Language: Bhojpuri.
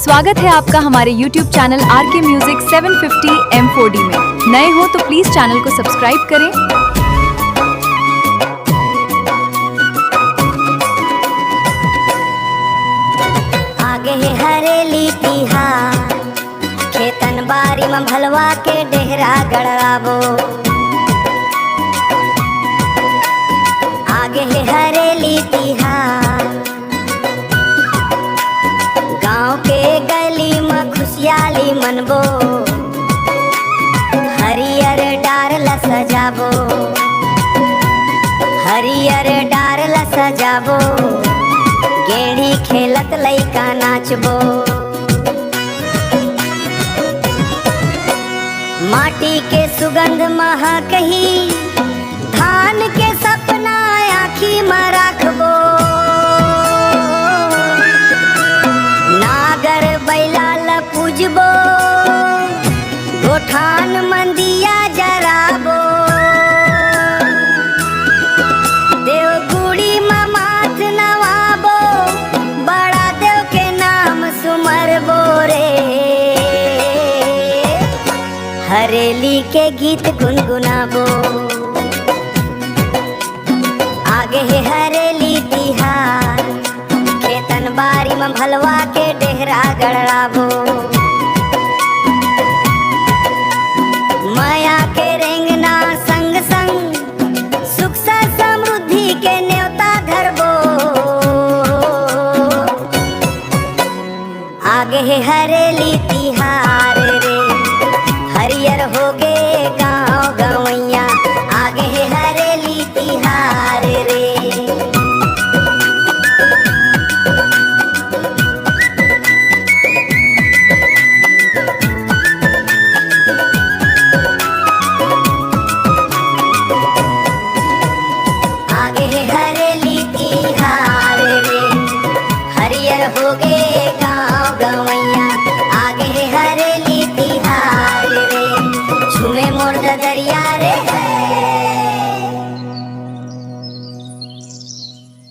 स्वागत है आपका हमारे YouTube channel RK Music 750 M4D में। नए हो तो प्लीज चैनल को सब्सक्राइब करें। आगे है हरेली तिहार, खेतन बारी में भलवा के डेहरा गड़ाबो। आगे है हरेली तिहार, गाँव के गली में खुशहाली मनबो। हरियर डारला सजाबो, हरियर डारला सजाबो। गेड़ी खेलत लइका नाचबो। माटी के सुगंध महकही, धान के सपना आँखी में राखबो। नागर बैला ल पूजबो, गोठान मंदिया जराबो। देवगुड़ी में माथ नवाबो, बड़ा देव के नाम सुमरबो रे। हरेली के गीत गुनगुनाबो। आगे है हरेली तिहार, खेतन बारी में भलवा के डेहरा गड़ाबो। माया के रेंगना संग संग, सुख समृद्धि के न्योता धरबो। आगे है हरेली तिहार रे, हरियर होगे गाँव गवैया। आगे है हरेली तिहार रे। आगे है हरेली तिहार रे, हरियर होगे गाँव गवैया। आगे है हरेली तिहार रे, झूमे मोर दरिया